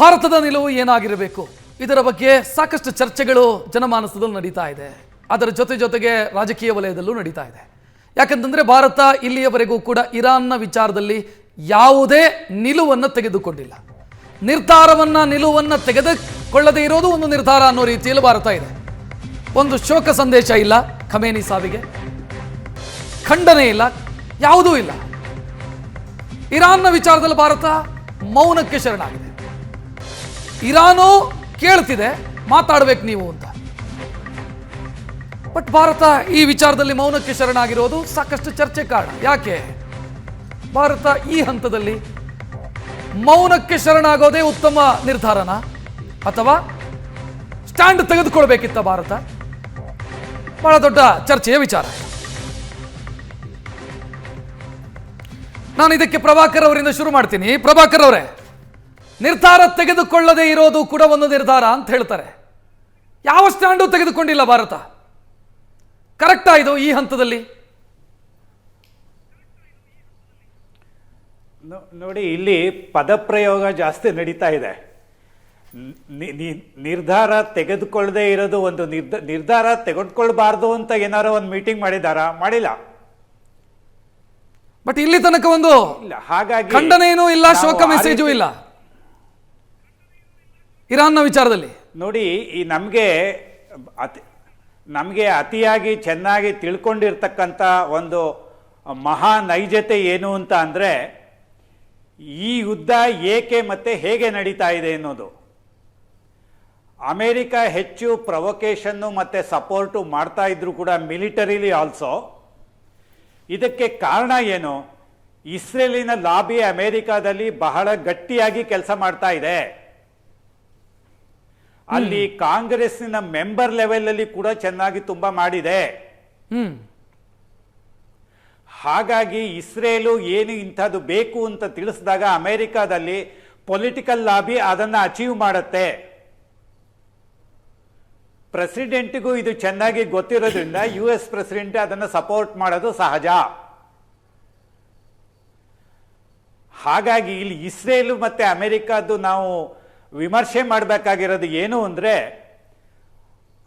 ಭಾರತದ ನಿಲುವು ಏನಾಗಿರಬೇಕು ಇದರ ಬಗ್ಗೆ ಸಾಕಷ್ಟು ಚರ್ಚೆಗಳು ಜನಮಾನಸದಲ್ಲಿ ನಡೀತಾ ಇದೆ. ಅದರ ಜೊತೆಗೆ ರಾಜಕೀಯ ವಲಯದಲ್ಲೂ ನಡೀತಾ ಇದೆ. ಯಾಕಂತಂದ್ರೆ ಭಾರತ ಇಲ್ಲಿಯವರೆಗೂ ಕೂಡ ಇರಾನ್ನ ವಿಚಾರದಲ್ಲಿ ಯಾವುದೇ ನಿಲುವನ್ನು ತೆಗೆದುಕೊಂಡಿಲ್ಲ. ನಿಲುವನ್ನು ತೆಗೆದುಕೊಳ್ಳದೇ ಇರೋದು ಒಂದು ನಿರ್ಧಾರ ಅನ್ನೋ ರೀತಿಯಲ್ಲಿ ಭಾರತ ಇದೆ. ಒಂದು ಶೋಕ ಸಂದೇಶ ಇಲ್ಲ, ಖಮೇನಿ ಸಾವಿಗೆ ಖಂಡನೆ ಇಲ್ಲ, ಯಾವುದೂ ಇಲ್ಲ. ಇರಾನ್ನ ವಿಚಾರದಲ್ಲಿ ಭಾರತ ಮೌನಕ್ಕೆ ಶರಣಾಗಿದೆ. ಇರಾನು ಕೇಳ್ತಿದೆ ಮಾತಾಡ್ಬೇಕು ನೀವು ಅಂತ. ಬಟ್ ಭಾರತ ಈ ವಿಚಾರದಲ್ಲಿ ಮೌನಕ್ಕೆ ಶರಣಾಗಿರೋದು ಸಾಕಷ್ಟು ಚರ್ಚೆ ಕಾರಣ. ಯಾಕೆ ಭಾರತ ಈ ಹಂತದಲ್ಲಿ ಮೌನಕ್ಕೆ ಶರಣಾಗೋದೇ ಉತ್ತಮ ನಿರ್ಧಾರನ ಅಥವಾ ಸ್ಟ್ಯಾಂಡ್ ತೆಗೆದುಕೊಳ್ಬೇಕಿತ್ತ ಭಾರತ? ಬಹಳ ದೊಡ್ಡ ಚರ್ಚೆಯ ವಿಚಾರ. ನಾನು ಇದಕ್ಕೆ ಪ್ರಭಾಕರ್ ಅವರಿಂದ ಶುರು ಮಾಡ್ತೀನಿ. ಪ್ರಭಾಕರ್ ಅವರೇ, ನಿರ್ಧಾರ ತೆಗೆದುಕೊಳ್ಳದೆ ಇರೋದು ಕೂಡ ಒಂದು ನಿರ್ಧಾರ ಅಂತ ಹೇಳ್ತಾರೆ. ಯಾವ ಸ್ಟ್ಯಾಂಡು ತೆಗೆದುಕೊಂಡಿಲ್ಲ ಭಾರತ. ಕರೆಕ್ಟಾ ಇದು ಈ ಹಂತದಲ್ಲಿ? ನೋಡಿ, ಇಲ್ಲಿ ಪದಪ್ರಯೋಗ ಜಾಸ್ತಿ ನಡೀತಾ ಇದೆ. ನಿರ್ಧಾರ ತೆಗೆದುಕೊಳ್ಳದೆ ಇರೋದು ಒಂದು ನಿರ್ಧಾರ ತೆಗೆದುಕೊಳ್ಬಾರ್ದು ಅಂತ ಏನಾರೋ ಒಂದು ಮೀಟಿಂಗ್ ಮಾಡಿಲ್ಲ. ಬಟ್ ಇಲ್ಲಿ ತನಕ ಒಂದು ಹಾಗಾಗಿ ಖಂಡನೆಯೂ ಇಲ್ಲ, ಶೋಕ ಮೆಸೇಜು ಇಲ್ಲ ಇರಾನ್ನ ವಿಚಾರದಲ್ಲಿ. ನೋಡಿ, ಈ ನಮಗೆ ಅತಿಯಾಗಿ ಚೆನ್ನಾಗಿ ತಿಳ್ಕೊಂಡಿರ್ತಕ್ಕಂಥ ಒಂದು ಮಹಾ ನೈಜತೆ ಏನು ಅಂತ ಅಂದರೆ, ಈ ಯುದ್ಧ ಏಕೆ ಮತ್ತೆ ಹೇಗೆ ನಡೀತಾ ಇದೆ ಅನ್ನೋದು. ಅಮೇರಿಕ ಹೆಚ್ಚು ಪ್ರೊವೊಕೇಶನ್ನು ಮತ್ತು ಸಪೋರ್ಟು ಮಾಡ್ತಾ ಇದ್ರು ಕೂಡ ಮಿಲಿಟರಿಲಿ ಆಲ್ಸೋ. ಇದಕ್ಕೆ ಕಾರಣ ಏನು? ಇಸ್ರೇಲಿನ ಲಾಬಿ ಅಮೇರಿಕಾದಲ್ಲಿ ಬಹಳ ಗಟ್ಟಿಯಾಗಿ ಕೆಲಸ ಮಾಡ್ತಾ ಇದೆ. ಅಲ್ಲಿ ಕಾಂಗ್ರೆಸ್ಸಿನ ಮೆಂಬರ್ ಲೆವೆಲ್ ಅಲ್ಲಿ ಕೂಡ ಚೆನ್ನಾಗಿ ತುಂಬಾ ಮಾಡಿದೆ. ಹಾಗಾಗಿ ಇಸ್ರೇಲು ಏನು ಇಂಥದ್ದು ಬೇಕು ಅಂತ ತಿಳಿಸಿದಾಗ ಅಮೆರಿಕಾದಲ್ಲಿ ಪೊಲಿಟಿಕಲ್ ಲಾಬಿ ಅದನ್ನ ಅಚೀವ್ ಮಾಡುತ್ತೆ. ಪ್ರೆಸಿಡೆಂಟ್ಗೂ ಇದು ಚೆನ್ನಾಗಿ ಗೊತ್ತಿರೋದ್ರಿಂದ US ಪ್ರೆಸಿಡೆಂಟ್ ಅದನ್ನು ಸಪೋರ್ಟ್ ಮಾಡೋದು ಸಹಜ. ಹಾಗಾಗಿ ಇಲ್ಲಿ ಇಸ್ರೇಲು ಮತ್ತೆ ಅಮೆರಿಕದ್ದು ನಾವು ವಿಮರ್ಶೆ ಮಾಡಬೇಕಾಗಿರೋದು ಏನು ಅಂದರೆ,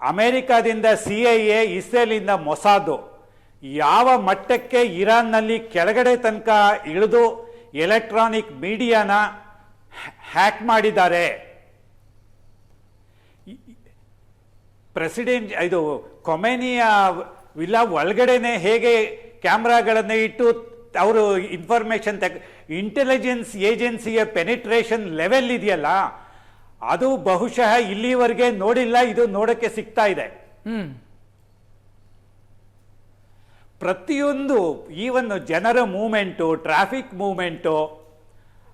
ಅಮೆರಿಕಾದಿಂದ CIA, ಇಸ್ರೇಲಿಂದ ಮೊಸಾದು ಯಾವ ಮಟ್ಟಕ್ಕೆ ಇರಾನ್ನಲ್ಲಿ ಕೆಳಗಡೆ ತನಕ ಇಳಿದು ಎಲೆಕ್ಟ್ರಾನಿಕ್ ಮೀಡಿಯಾನ ಹ್ಯಾಕ್ ಮಾಡಿದ್ದಾರೆ. ಪ್ರೆಸಿಡೆಂಟ್ ಇದು ಖೊಮೇನಿಯ ವಿಲ್ಲಾ ಒಳಗಡೆನೆ ಹೇಗೆ ಕ್ಯಾಮ್ರಾಗಳನ್ನು ಇಟ್ಟು ಅವರು ಇನ್ಫಾರ್ಮೇಶನ್ ಇಂಟೆಲಿಜೆನ್ಸ್ ಏಜೆನ್ಸಿಯ ಪೆನಿಟ್ರೇಷನ್ ಲೆವೆಲ್ ಇದೆಯಲ್ಲ, ಅದು ಬಹುಶಃ ಇಲ್ಲಿವರೆಗೆ ನೋಡಿಲ್ಲ. ಇದು ನೋಡಕ್ಕೆ ಸಿಗ್ತಾ ಇದೆ. ಪ್ರತಿಯೊಂದು ಈವನ್ ಜನರ ಮೂವ್ಮೆಂಟು, ಟ್ರಾಫಿಕ್ ಮೂವ್ಮೆಂಟು,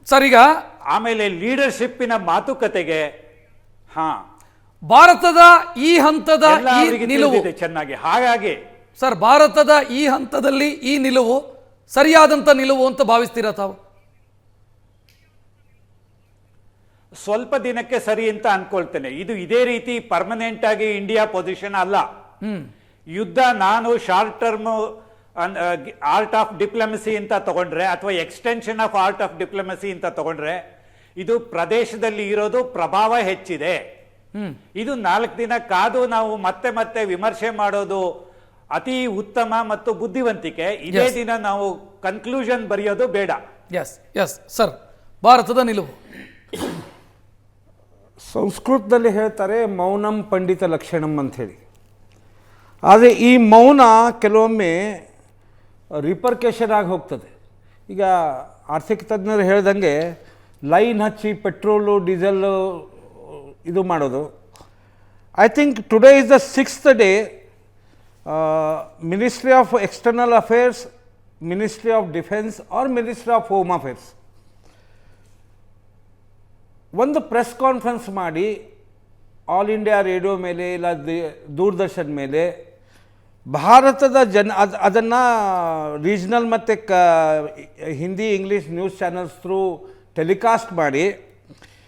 ಸರಿಗ ಆಮೇಲೆ ಲೀಡರ್ಶಿಪ್ಪಿನ ಮಾತುಕತೆಗೆ ಭಾರತದ ಈ ಹಂತದ ನಿಲುವು ಚೆನ್ನಾಗಿ. ಹಾಗಾಗಿ ಸರ್, ಭಾರತದ ಈ ಹಂತದಲ್ಲಿ ಈ ನಿಲುವು ಸರಿಯಾದಂತ ನಿಲುವು ಅಂತ ಭಾವಿಸ್ತೀರಾ ತಾವು? ಸ್ವಲ್ಪ ದಿನಕ್ಕೆ ಸರಿ ಅಂತ ಅನ್ಕೊಳ್ತೇನೆ. ಇದು ಇದೇ ರೀತಿ ಪರ್ಮನೆಂಟ್ ಆಗಿ ಇಂಡಿಯಾ ಪೊಸಿಷನ್ ಅಲ್ಲ. ಯುದ್ಧ ನಾನು short term art of diplomacy ಅಂತ ತಗೊಂಡ್ರೆ ಅಥವಾ extension of art of diplomacy ಅಂತ ತಗೊಂಡ್ರೆ, ಇದು ಪ್ರದೇಶದಲ್ಲಿ ಇರೋದು ಪ್ರಭಾವ ಹೆಚ್ಚಿದೆ. ಇದು 4 ದಿನ ಕಾದು ನಾವು ಮತ್ತೆ ವಿಮರ್ಶೆ ಮಾಡೋದು ಅತಿ ಉತ್ತಮ ಮತ್ತು ಬುದ್ಧಿವಂತಿಕೆ. ಇದೇ ದಿನ ನಾವು ಕನ್ಕ್ಲೂಷನ್ ಬರೆಯೋದು ಬೇಡ. ಎಸ್ ಸರ್, ಭಾರತದ ನಿಲುವು ಸಂಸ್ಕೃತದಲ್ಲಿ ಹೇಳ್ತಾರೆ ಮೌನಂ ಪಂಡಿತ ಲಕ್ಷಣಂ ಅಂತ ಹೇಳಿ. ಆದರೆ ಈ ಮೌನ ಕೆಲವೊಮ್ಮೆ ರಿಪರ್ಕೇಷನ್ ಆಗಿ ಹೋಗ್ತದೆ. ಈಗ ಆರ್ಥಿಕ ತಜ್ಞರು ಹೇಳ್ದಂಗೆ ಲೈನ್ ಹಚ್ಚಿ ಪೆಟ್ರೋಲು ಡೀಸೆಲ್ಲು ಇದು ಮಾಡೋದು. I think today is the 6th day ministry of external affairs, ministry of defence or ministry of home affairs ಒಂದು ಪ್ರೆಸ್ ಕಾನ್ಫರೆನ್ಸ್ ಮಾಡಿ ಆಲ್ ಇಂಡಿಯಾ ರೇಡಿಯೋ ಮೇಲೆ ಇಲ್ಲ ದೂರದರ್ಶನ್ ಮೇಲೆ ಭಾರತದ ಅದನ್ನು ರೀಜ್ನಲ್ ಮತ್ತು Hindi English news channels through telecast ಮಾಡಿ,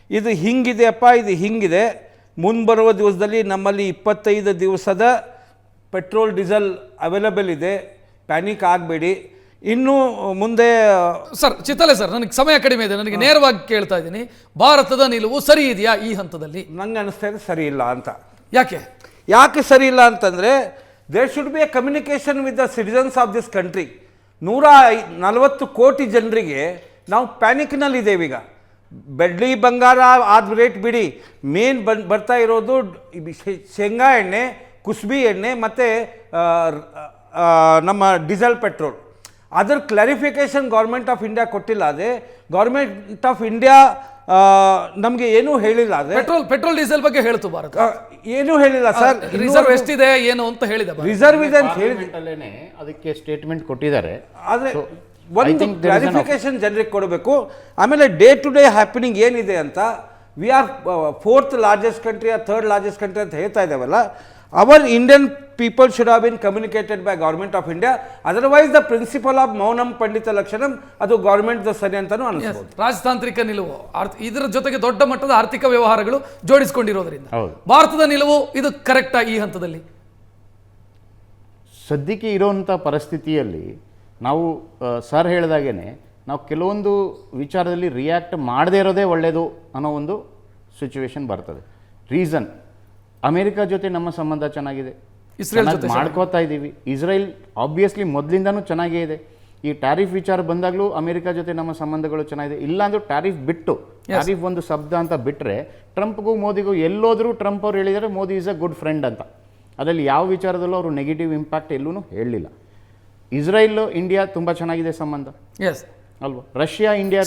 ಇದು ಹಿಂಗಿದೆಯಪ್ಪ, ಇದು ಹಿಂಗಿದೆ, ಮುಂಬರುವ ದಿವಸದಲ್ಲಿ ನಮ್ಮಲ್ಲಿ 25 ದಿವಸದ ಪೆಟ್ರೋಲ್ ಡೀಸೆಲ್ ಅವೈಲಬಲ್ ಇದೆ, ಪ್ಯಾನಿಕ್ ಆಗಬೇಡಿ, ಇನ್ನು ಮುಂದೆ ಸರ್ ಚಿತ್ತಲೆ ಸರ್, ನನಗೆ ಸಮಯ ಕಡಿಮೆ ಇದೆ, ನನಗೆ ನೇರವಾಗಿ ಕೇಳ್ತಾ ಇದ್ದೀನಿ, ಭಾರತದ ನಿಲುವು ಸರಿ ಇದೆಯಾ ಈ ಹಂತದಲ್ಲಿ? ನಂಗೆ ಅನಿಸ್ತಾ ಇದೆ ಸರಿ ಇಲ್ಲ ಅಂತ. ಯಾಕೆ ಸರಿ ಇಲ್ಲ ಅಂತಂದರೆ there should be a communication with the citizens of this country. 140 ಕೋಟಿ ಜನರಿಗೆ ನಾವು ಪ್ಯಾನಿಕ್ನಲ್ಲಿದ್ದೇವೆ ಈಗ. ಬೆಳ್ಳಿ ಬಂಗಾರ ಆದ ರೇಟ್ ಬಿಡಿ, ಮೇನ್ ಬರ್ತಾ ಇರೋದು ಶೇಂಗಾ ಎಣ್ಣೆ, ಕುಸ್ಬಿ ಎಣ್ಣೆ ಮತ್ತು ನಮ್ಮ ಡೀಸೆಲ್ ಪೆಟ್ರೋಲ್. ಅದರ ಕ್ಲಾರಿಫಿಕೇಶನ್ ಗೌರ್ಮೆಂಟ್ ಆಫ್ ಇಂಡಿಯಾ ಕೊಟ್ಟಿಲ್ಲ. ಅದೇ ಗೌರ್ಮೆಂಟ್ ಆಫ್ ಇಂಡಿಯಾ ನಮಗೆ ಏನೂ ಹೇಳಿಲ್ಲ. ಅದೇ ಪೆಟ್ರೋಲ್ ಡೀಸೆಲ್ ಬಗ್ಗೆ ಹೇಳ್ತು ಭಾರತ, ಏನೂ ಹೇಳಿಲ್ಲ ಸರ್. ರಿಸರ್ವ್ ಎಷ್ಟಿದೆ ಏನು ಅಂತ ಹೇಳಿದೆ, ರಿಸರ್ವ್ ಇದೆ ಅಂತ ಹೇಳಿ ಅದಕ್ಕೆ ಸ್ಟೇಟ್ಮೆಂಟ್ ಕೊಟ್ಟಿದ್ದಾರೆ. ಆದರೆ ಒಂದು ಕ್ಲಾರಿಫಿಕೇಶನ್ ಜನರಿಗೆ ಕೊಡಬೇಕು. ಆಮೇಲೆ ಡೇ ಟು ಡೇ ಹ್ಯಾಪನಿಂಗ್ ಏನಿದೆ ಅಂತ, we are 4th largest country or 3rd largest country ಅಂತ ಹೇಳ್ತಾ ಇದ್ದಾವಲ್ಲ, our Indian people should have been communicated by government of India. Otherwise the principle of ಮೌನಂ ಪಂಡಿತ ಲಕ್ಷಣಂ ಅದು ಗೌರ್ಮೆಂಟ್ ಸರಿ ಅಂತಾನು ಅನಿಸ್ಬೋದು. ರಾಜತಾಂತ್ರಿಕ ನಿಲುವು, ಇದರ ಜೊತೆಗೆ ದೊಡ್ಡ ಮಟ್ಟದ ಆರ್ಥಿಕ ವ್ಯವಹಾರಗಳು ಜೋಡಿಸಿಕೊಂಡಿರೋದ್ರಿಂದ ಭಾರತದ ನಿಲುವು ಇದು ಕರೆಕ್ಟಾ ಈ ಹಂತದಲ್ಲಿ? ಸದ್ಯಕ್ಕೆ ಇರೋವಂಥ ಪರಿಸ್ಥಿತಿಯಲ್ಲಿ ನಾವು ಸರ್ ಹೇಳಿದಾಗೇನೆ ನಾವು ಕೆಲವೊಂದು ವಿಚಾರದಲ್ಲಿ ರಿಯಾಕ್ಟ್ ಮಾಡದೇ ಇರೋದೇ ಒಳ್ಳೆಯದು ಅನ್ನೋ ಒಂದು ಸಿಚುವೇಶನ್ ಬರ್ತದೆ. ರೀಸನ್, ಅಮೆರಿಕ ಜೊತೆ ನಮ್ಮ ಸಂಬಂಧ ಚೆನ್ನಾಗಿದೆ, ಇಸ್ರೇಲ್ ಜೊತೆ ಮಾಡ್ಕೋತಾ ಇದ್ದೀವಿ. ಇಸ್ರೇಲ್ ಆಬ್ವಿಯಸ್ಲಿ ಮೊದಲಿಂದನೂ ಚೆನ್ನಾಗೇ ಇದೆ. ಈ ಟ್ಯಾರಿಫ್ ವಿಚಾರ ಬಂದಾಗಲೂ ಅಮೆರಿಕ ಜೊತೆ ನಮ್ಮ ಸಂಬಂಧಗಳು ಚೆನ್ನಾಗಿದೆ. ಇಲ್ಲಾಂದ್ರೂ ಟ್ಯಾರಿಫ್ ಬಿಟ್ಟು, ಟ್ಯಾರಿಫ್ ಒಂದು ಶಬ್ದ ಅಂತ ಬಿಟ್ಟರೆ ಟ್ರಂಪ್ಗೂ ಮೋದಿಗೂ ಎಲ್ಲೋದ್ರೂ ಟ್ರಂಪ್ ಅವ್ರು ಹೇಳಿದರೆ Modi is a good friend ಅಂತ. ಅದರಲ್ಲಿ ಯಾವ ವಿಚಾರದಲ್ಲೂ ಅವರು ನೆಗೆಟಿವ್ ಇಂಪ್ಯಾಕ್ಟ್ ಎಲ್ಲೂ ಹೇಳಲಿಲ್ಲ. ಇಸ್ರೇಲ್ ಇಂಡಿಯಾ ತುಂಬ ಚೆನ್ನಾಗಿದೆ ಸಂಬಂಧ ಅಲ್ವಾ? ರಷ್ಯಾ ಇಂಡಿಯಾ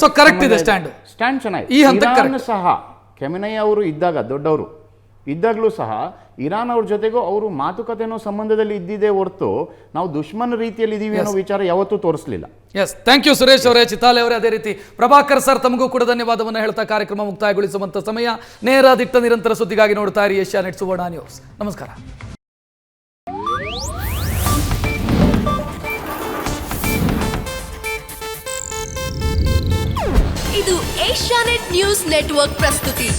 ಸ್ಟ್ಯಾಂಡ್ ಚೆನ್ನಾಗಿದೆ. ಇರಾನ್ ಸಹ ಖಮೆನೈ ಅವರು ಇದ್ದಾಗ, ದೊಡ್ಡವರು ಇದ್ದಾಗಲೂ ಸಹ ಇರಾನ್ ಅವ್ರ ಜೊತೆಗೂ ಅವರು ಮಾತುಕತೆನೋ ಸಂಬಂಧದಲ್ಲಿ ಇದ್ದಿದೆ ಹೊರತು ನಾವು ದುಶ್ಮನ್ ರೀತಿಯಲ್ಲಿ ಇದೀವಿ ಅನ್ನೋ ವಿಚಾರ ಯಾವತ್ತೂ ತೋರಿಸಲಿಲ್ಲ. ಥ್ಯಾಂಕ್ ಯು ಸುರೇಶ್ ಅವರೇ, ಚಿತಾಲೆ ಅವರೇ, ಅದೇ ರೀತಿ ಪ್ರಭಾಕರ್ ಸರ್ ತಮಗೂ ಕೂಡ ಧನ್ಯವಾದವನ್ನು ಹೇಳ್ತಾ ಕಾರ್ಯಕ್ರಮ ಮುಕ್ತಾಯಗೊಳಿಸುವಂತ ಸಮಯ. ನೇರ ದಿಟ್ಟ ನಿರಂತರ ಸುದ್ದಿಗಾಗಿ ನೋಡ್ತಾ ಇರಿ ಏಷ್ಯಾನೆಟ್ ಸುವರ್ಣ ನ್ಯೂಸ್. ನಮಸ್ಕಾರ. ಇದು ಏಷ್ಯಾನೆಟ್ ನ್ಯೂಸ್ ನೆಟ್ವರ್ಕ್ ಪ್ರಸ್ತುತಿ.